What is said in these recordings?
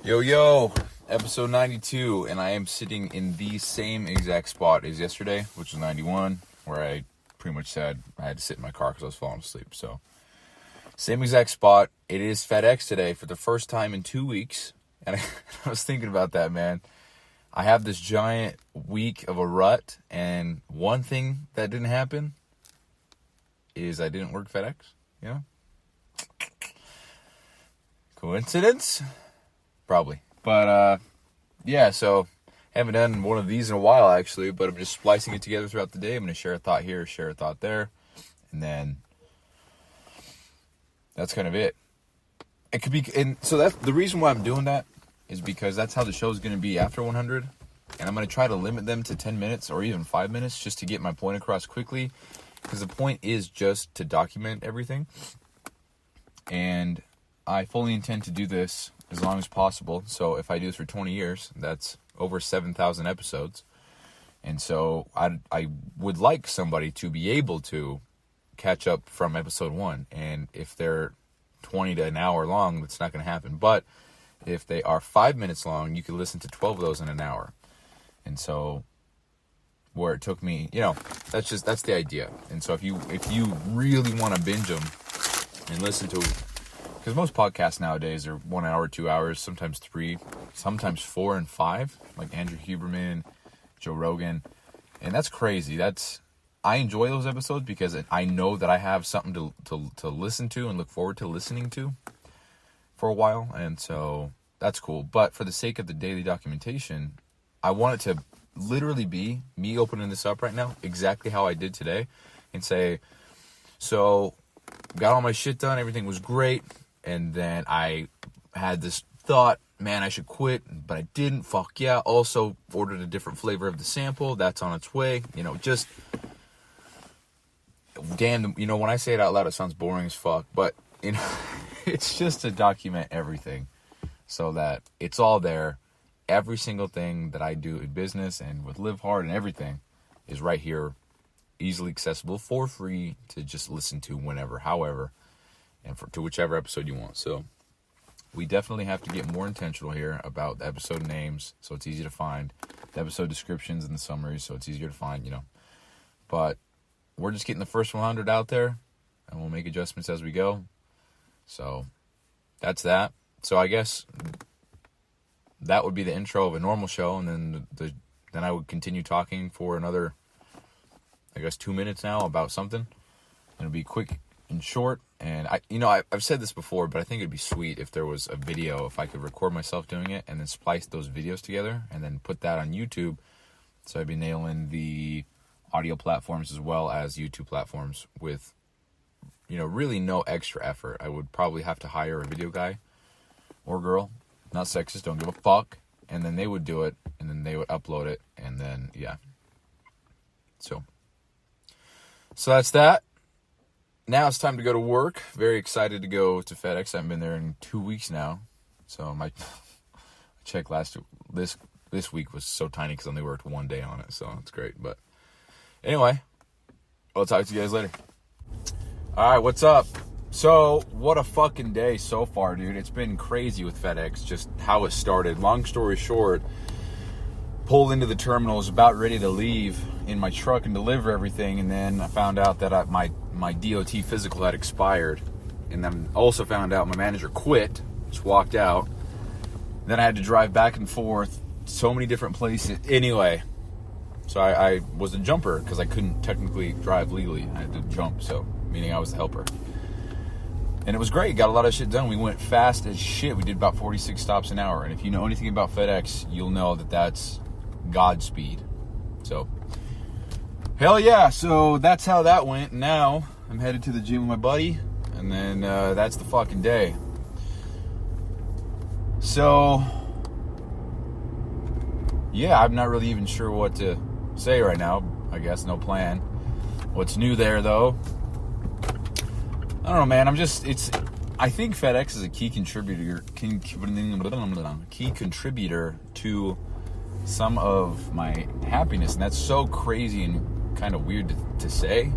Yo, episode 92, and I am sitting in the same exact spot as yesterday, which was 91, where I pretty much said I had to sit in my car because I was falling asleep. So, same exact spot. It is FedEx today for the first time in 2 weeks, and I was thinking about that, man. I have this giant week of a rut, and one thing that didn't happen is I didn't work FedEx, you know? Coincidence? Probably. But, yeah, so haven't done one of these in a while, actually, but I'm just splicing it together throughout the day. I'm going to share a thought here, share a thought there, and then that's kind of it. It could be, and so that's the reason why I'm doing that is because that's how the show is going to be after 100, and I'm going to try to limit them to 10 minutes or even 5 minutes just to get my point across quickly, because the point is just to document everything, and I fully intend to do this as long as possible. So if I do this for 20 years, that's over 7,000 episodes. And so I would like somebody to be able to catch up from episode 1. And if they're 20 to an hour long, that's not going to happen. But if they are 5 minutes long, you can listen to 12 of those in an hour. And so where it took me, that's the idea. And so if you really want to binge them and listen to, because most podcasts nowadays are 1 hour, 2 hours, sometimes 3, sometimes 4 and 5, like Andrew Huberman, Joe Rogan. And that's crazy. I enjoy those episodes because I know that I have something to listen to and look forward to listening to for a while. And so that's cool. But for the sake of the daily documentation, I want it to literally be me opening this up right now, exactly how I did today, and say, so got all my shit done. Everything was great. And then I had this thought, man, I should quit, but I didn't. Fuck yeah. Also ordered a different flavor of the sample. That's on its way. Just, damn, when I say it out loud, it sounds boring as fuck. But, it's just to document everything so that it's all there. Every single thing that I do in business and with Live Hard and everything is right here, easily accessible for free to just listen to whenever, however, and to whichever episode you want. So we definitely have to get more intentional here about the episode names so it's easy to find, the episode descriptions and the summaries so it's easier to find, But we're just getting the first 100 out there, and we'll make adjustments as we go. So that's that. So I guess that would be the intro of a normal show, and then I would continue talking for another, 2 minutes now about something. It'll be quick and short. And I've said this before, but I think it'd be sweet if there was a video, if I could record myself doing it and then splice those videos together and then put that on YouTube. So I'd be nailing the audio platforms as well as YouTube platforms with, really no extra effort. I would probably have to hire a video guy or girl, not sexist, don't give a fuck. And then they would do it, and then they would upload it, and then, yeah. So that's that. Now it's time to go to work. Very excited to go to FedEx. I haven't been there in 2 weeks now. So my check this week was so tiny because I only worked 1 day on it. So it's great. But anyway, I'll talk to you guys later. All right, what's up? So what a fucking day so far, dude. It's been crazy with FedEx, just how it started. Long story short, pulled into the terminal, was about ready to leave in my truck and deliver everything, and then I found out that my DOT physical had expired, and then also found out my manager quit, just walked out. Then I had to drive back and forth so many different places. Anyway, so I was a jumper because I couldn't technically drive legally. I had to jump, so meaning I was the helper. And it was great. Got a lot of shit done. We went fast as shit. We did about 46 stops an hour. And if you know anything about FedEx, you'll know that that's Godspeed. So, hell yeah. So that's how that went. Now I'm headed to the gym with my buddy. And then that's the fucking day. So, yeah, I'm not really even sure what to say right now. I guess no plan. What's new there, though? I don't know, man. I think FedEx is a key contributor to some of my happiness, and that's so crazy and kind of weird to say.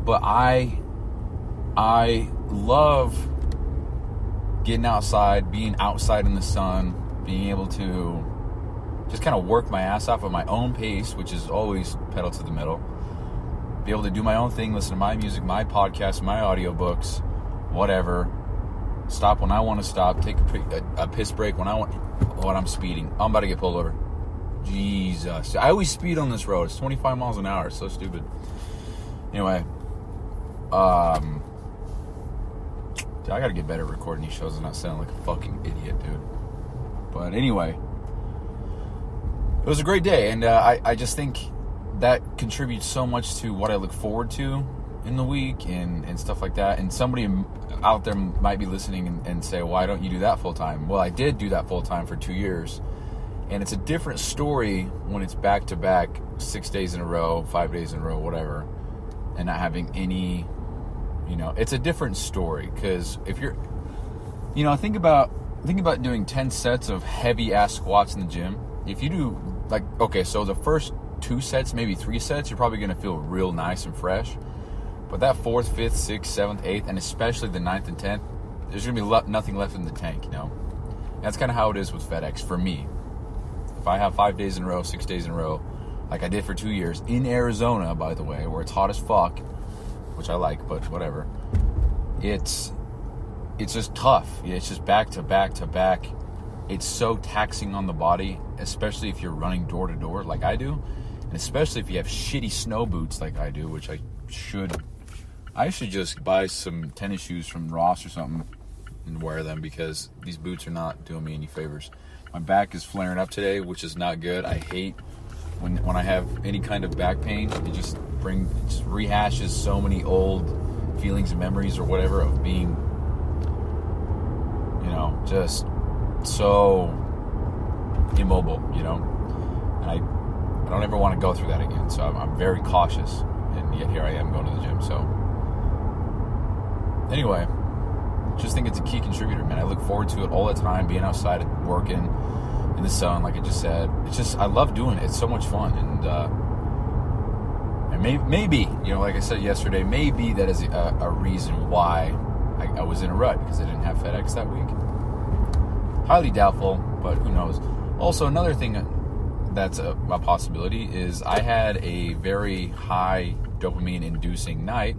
But I love getting outside, being outside in the sun, being able to just kind of work my ass off at my own pace, which is always pedal to the metal. Be able to do my own thing, listen to my music, my podcast, my audiobooks, whatever. Stop when I want to stop, take a piss break when I'm speeding. I'm about to get pulled over. Jesus. I always speed on this road. It's 25 miles an hour. It's so stupid. Anyway, I gotta get better at recording these shows and not sound like a fucking idiot, dude. But anyway, it was a great day, and I just think that contributes so much to what I look forward to in the week and stuff like that. And somebody out there might be listening and say, why don't you do that full time? Well, I did do that full time for 2 years, and it's a different story when it's back to back 6 days in a row, 5 days in a row, whatever, and not having any, it's a different story. Because if you're, think about doing 10 sets of heavy ass squats in the gym. If you do so the first 2 sets, maybe 3 sets, you're probably going to feel real nice and fresh. But that 4th, 5th, 6th, 7th, 8th, and especially the 9th and 10th, there's going to be nothing left in the tank, And that's kind of how it is with FedEx for me. If I have 5 days in a row, 6 days in a row, like I did for 2 years, in Arizona, by the way, where it's hot as fuck, which I like, but whatever, it's just tough. It's just back to back to back. It's so taxing on the body, especially if you're running door to door like I do, and especially if you have shitty snow boots like I do, which I should just buy some tennis shoes from Ross or something and wear them, because these boots are not doing me any favors. My back is flaring up today, which is not good. I hate when I have any kind of back pain. It just rehashes so many old feelings and memories or whatever of being, just so immobile, and I don't ever want to go through that again. So I'm very cautious, and yet here I am going to the gym. So anyway, just think it's a key contributor, man. I look forward to it all the time, being outside working in the sun, like I just said. I love doing it. It's so much fun, and maybe, like I said yesterday, maybe that is a reason why I was in a rut, because I didn't have FedEx that week. Highly doubtful, but who knows. Also, another thing that's a possibility is I had a very high dopamine-inducing night,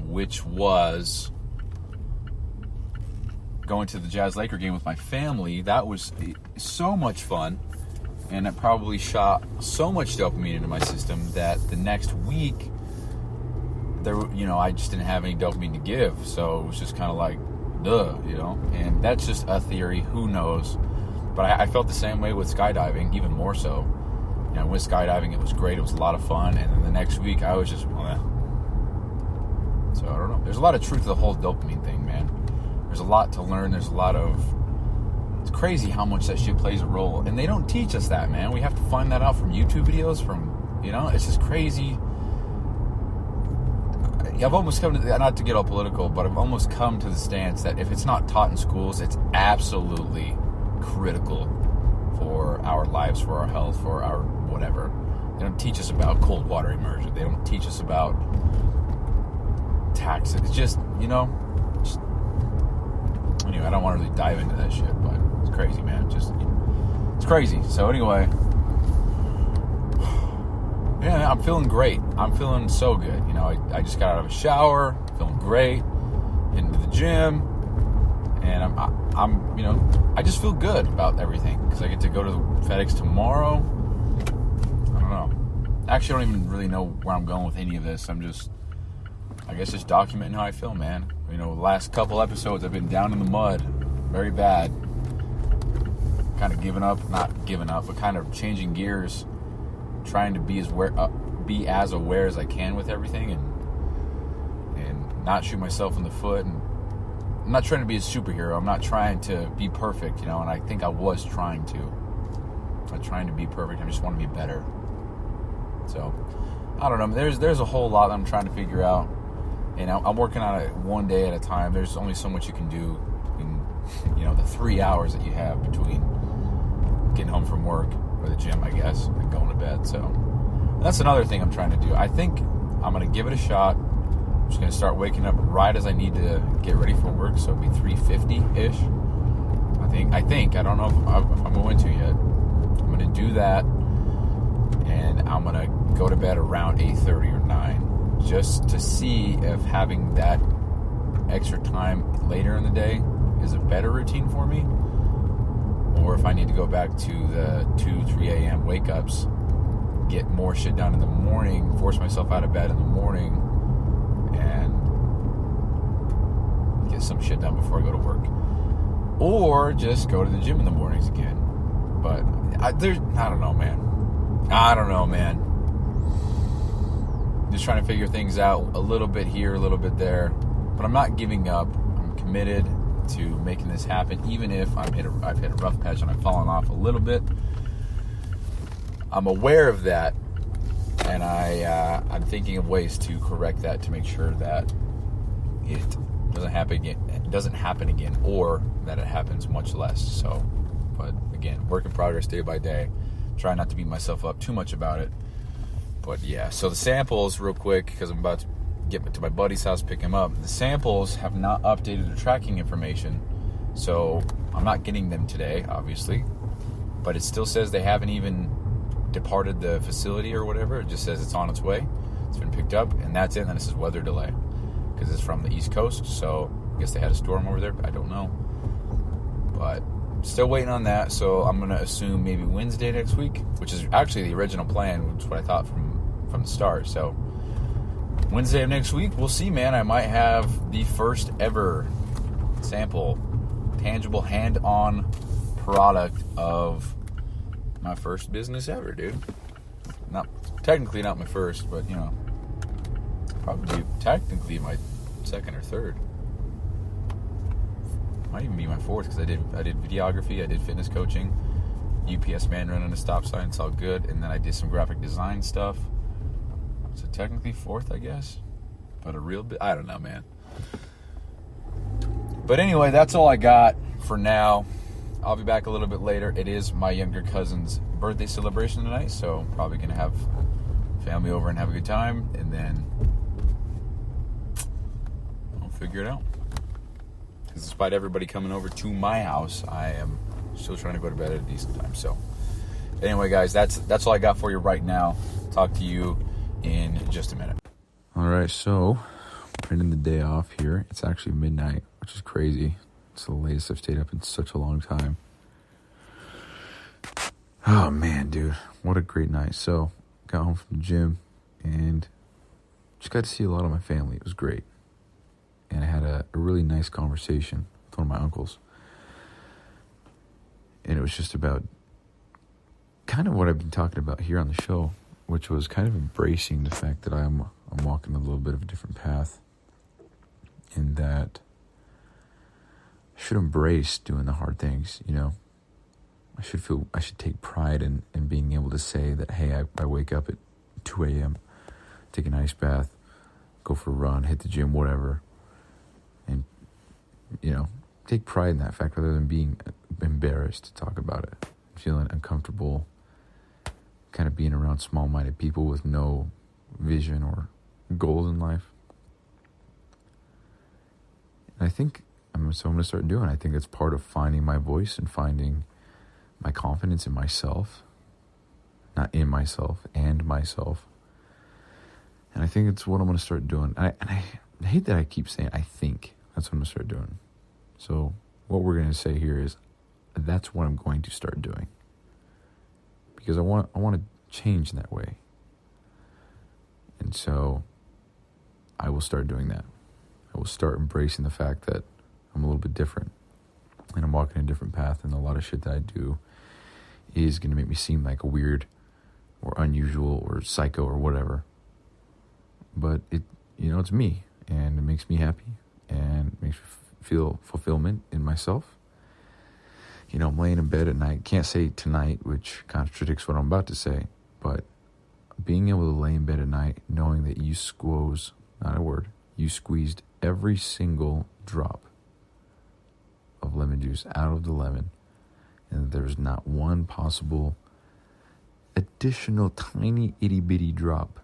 which was going to the Jazz-Laker game with my family. That was so much fun, and it probably shot so much dopamine into my system that the next week, I just didn't have any dopamine to give. So it was just kind of like, duh, and that's just a theory, who knows. But I felt the same way with skydiving, even more so. With skydiving, it was great, it was a lot of fun, and then the next week I was just, So I don't know. There's a lot of truth to the whole dopamine thing, man. There's a lot to learn. It's crazy how much that shit plays a role, and they don't teach us that, man. We have to find that out from YouTube videos, it's just crazy. I've almost come to, not to get all political, but I've almost come to the stance that if it's not taught in schools, it's absolutely critical for our lives, for our health, for our whatever. They don't teach us about cold water immersion. They don't teach us about taxes. It's just, anyway, I don't want to really dive into that shit, but it's crazy, man. It's crazy. So anyway, yeah, I'm feeling great. I'm feeling so good. I just got out of a shower, feeling great, into the gym, and I just feel good about everything, because I get to go to the FedEx tomorrow. I don't know. Actually, I don't even really know where I'm going with any of this. I'm just documenting how I feel, man. The last couple episodes I've been down in the mud, very bad. Kind of not giving up, but kind of changing gears, trying to be as aware as I can with everything, and not shoot myself in the foot. And I'm not trying to be a superhero. I'm not trying to be perfect, and I think I was trying to. I'm not trying to be perfect. I just want to be better. So, I don't know. There's a whole lot that I'm trying to figure out, and I'm working on it one day at a time. There's only so much you can do in, the 3 hours that you have between getting home from work or the gym, I guess, and going to bed. So that's another thing I'm trying to do. I think I'm going to give it a shot. I'm just going to start waking up right as I need to get ready for work. So it'll be 3:50-ish. I think. I don't know if I'm going to yet. I'm going to do that. And I'm going to go to bed around 8:30 or 9. Just to see if having that extra time later in the day is a better routine for me. Or if I need to go back to the 2-3 a.m. wake-ups, get more shit done in the morning, force myself out of bed in the morning, and get some shit done before I go to work. Or just go to the gym in the mornings again. But I don't know, man. Just trying to figure things out a little bit here, a little bit there. But I'm not giving up. I'm committed to making this happen, even if I've hit a rough patch and I've fallen off a little bit. I'm aware of that, and I'm thinking of ways to correct that to make sure that it doesn't happen again, or that it happens much less. So, but again, work in progress, day by day. Try not to beat myself up too much about it. But yeah, so the samples, real quick, because I'm about to get to my buddy's house, pick him up. The samples have not updated the tracking information, so I'm not getting them today, obviously. But it still says they haven't even departed the facility or whatever. It just says it's on its way. It's been picked up, and that's it. And then it says weather delay, because it's from the East Coast, so I guess they had a storm over there. I don't know. But still waiting on that, so I'm going to assume maybe Wednesday next week, which is actually the original plan, which is what I thought from the start. So Wednesday of next week, we'll see, man. I might have the first ever sample, tangible, hand-on product of my first business ever, dude. Technically not my first, but, probably technically my second or third. Might even be my fourth, because I did videography, I did fitness coaching, UPS man running a stop sign, it's all good, and then I did some graphic design stuff. So technically fourth, I guess, but a real bit, I don't know, man. But anyway, that's all I got for now. I'll be back a little bit later. It is my younger cousin's birthday celebration tonight, so probably gonna have family over and have a good time, and then I'll figure it out. Because despite everybody coming over to my house, I am still trying to go to bed at a decent time. So anyway, guys, that's all I got for you right now. Talk to you in just a minute. All right, so we're ending the day off here. It's actually midnight, which is crazy. It's the latest I've stayed up in such a long time. Oh man, dude, what a great night. So got home from the gym and just got to see a lot of my family. It was great. And I had a really nice conversation with one of my uncles. And it was just about kind of what I've been talking about here on the show, which was kind of embracing the fact that I'm walking a little bit of a different path, and that I should embrace doing the hard things, I should take pride in being able to say that, hey, I wake up at 2 a.m., take an ice bath, go for a run, hit the gym, whatever. And, take pride in that fact rather than being embarrassed to talk about it, feeling uncomfortable, kind of being around small-minded people with no vision or goals in life. And I think, I'm going to start doing. I think it's part of finding my voice and finding my confidence in myself, not in myself, and myself. And I think it's what I'm going to start doing. And I hate that I keep saying I think. That's what I'm going to start doing. So what we're going to say here is that's what I'm going to start doing. Because I want to change in that way. And so I will start doing that. I will start embracing the fact that I'm a little bit different. And I'm walking a different path. And a lot of shit that I do is going to make me seem like a weird or unusual or psycho or whatever. But it's me. And it makes me happy. And it makes me feel fulfillment in myself. I'm laying in bed at night. Can't say tonight, which contradicts what I'm about to say. But being able to lay in bed at night knowing that you squeezed every single drop of lemon juice out of the lemon, and there's not one possible additional tiny itty bitty drop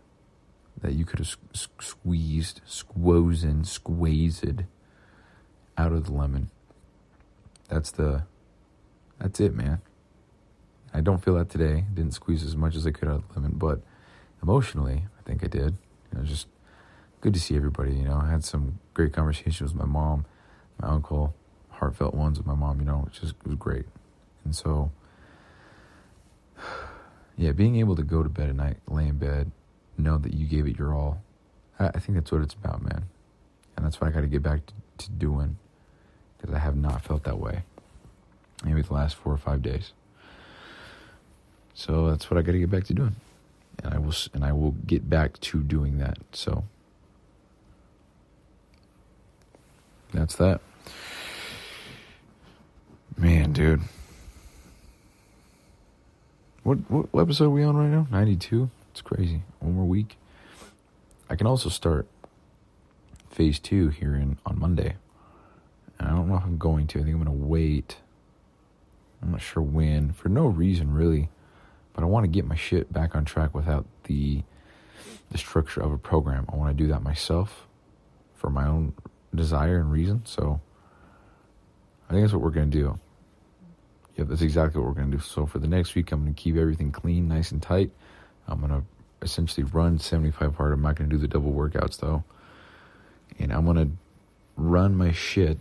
that you could have squeezed out of the lemon. That's it, man. I don't feel that today. Didn't squeeze as much as I could out of the lemon, but emotionally, I think I did. It was just good to see everybody. I had some great conversations with my mom, my uncle, heartfelt ones with my mom, it was great. And so, yeah, being able to go to bed at night, lay in bed, know that you gave it your all, I think that's what it's about, man. And that's what I got to get back to doing, because I have not felt that way maybe the last 4 or 5 days. So that's what I got to get back to doing. And I will get back to doing that. So that's that. Man, dude. What episode are we on right now? 92? It's crazy. One more week. I can also start phase 2 here on Monday. And I don't know if I'm going to. I think I'm going to wait. I'm not sure when. For no reason, really. But I want to get my shit back on track without the structure of a program. I want to do that myself for my own desire and reason. So I think that's what we're going to do. Yep, that's exactly what we're going to do. So for the next week, I'm going to keep everything clean, nice and tight. I'm going to essentially run 75 hard. I'm not going to do the double workouts, though. And I'm going to run my shit,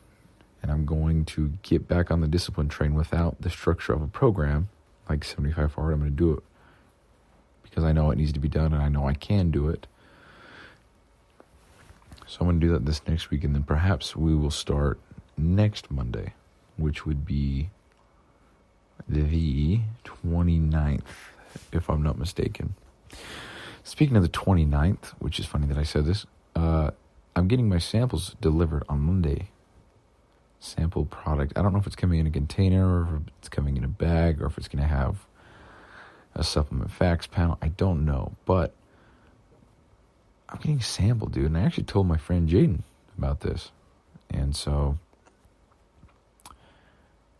and I'm going to get back on the discipline train without the structure of a program, like 75 hard. I'm going to do it because I know it needs to be done, and I know I can do it. So I'm going to do that this next week, and then perhaps we will start next Monday, which would be the 29th, if I'm not mistaken. Speaking of the 29th, which is funny that I said this, I'm getting my samples delivered on Monday. Sample product. I don't know if it's coming in a container or if it's coming in a bag or if it's going to have a supplement facts panel. I don't know, but I'm getting sampled, dude. And I actually told my friend Jaden about this. And so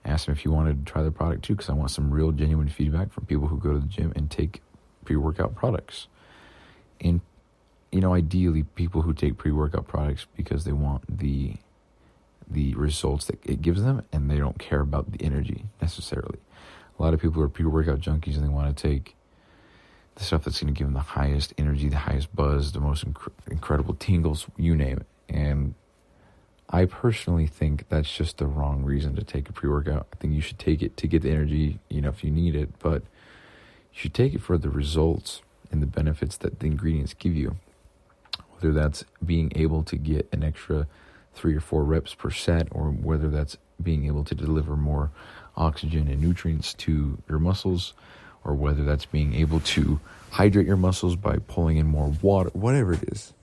I asked him if he wanted to try the product too, because I want some real genuine feedback from people who go to the gym and take pre-workout products. And, ideally people who take pre-workout products because they want the results that it gives them, and they don't care about the energy necessarily. A lot of people are pre-workout junkies, and they want to take the stuff that's going to give them the highest energy, the highest buzz, the most incredible tingles, you name it. And I personally think that's just the wrong reason to take a pre-workout. I think you should take it to get the energy, if you need it, but you should take it for the results and the benefits that the ingredients give you. Whether that's being able to get an extra 3 or 4 reps per set, or whether that's being able to deliver more oxygen and nutrients to your muscles, or whether that's being able to hydrate your muscles by pulling in more water, whatever it is.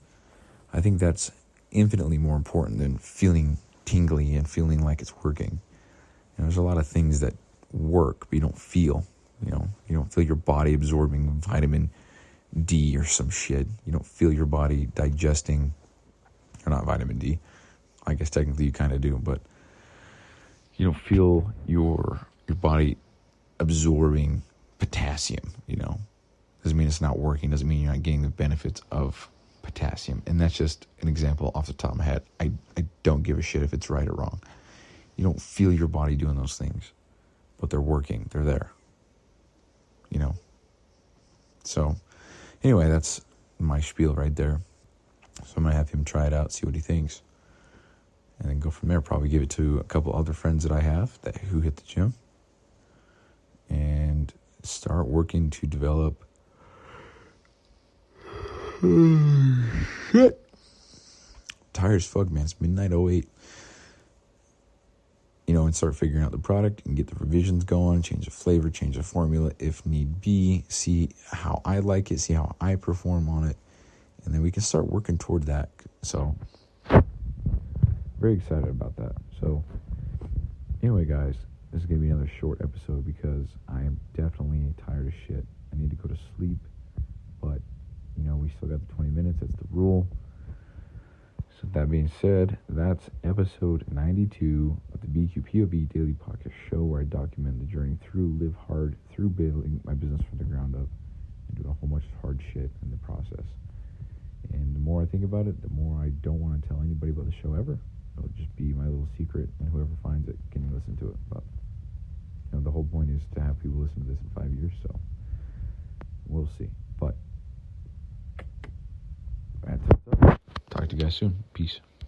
I think that's infinitely more important than feeling tingly and feeling like it's working. There's a lot of things that work, but you don't feel, you don't feel your body absorbing vitamin D or some shit. You don't feel your body digesting, or not vitamin D. I guess technically you kind of do, but you don't feel your body absorbing potassium, Doesn't mean it's not working, doesn't mean you're not getting the benefits of potassium. And that's just an example off the top of my head. I don't give a shit if it's right or wrong. You don't feel your body doing those things, but they're working, they're there, So anyway, that's my spiel right there. So I'm going to have him try it out, see what he thinks. And then go from there. Probably give it to a couple other friends that I have who hit the gym. And start working to develop. Shit. Tired as fuck, man. It's midnight 08. And start figuring out the product and get the revisions going. Change the flavor, change the formula if need be. See how I like it. See how I perform on it. And then we can start working toward that. So very excited about that. So anyway, guys, this is going to be another short episode because I am definitely tired as shit. I need to go to sleep, but we still got the 20 minutes. That's the rule. So that being said, that's episode 92 of the bq.POV Daily Podcast Show, where I document the journey through Live Hard, through building my business from the ground up and doing a whole bunch of hard shit in the process. And the more I think about it, the more I don't want to tell anybody about the show ever. It'll just be my little secret, and whoever finds it can listen to it. But the whole point is to have people listen to this in 5 years, so we'll see. But that's it. Talk to you guys soon. Peace.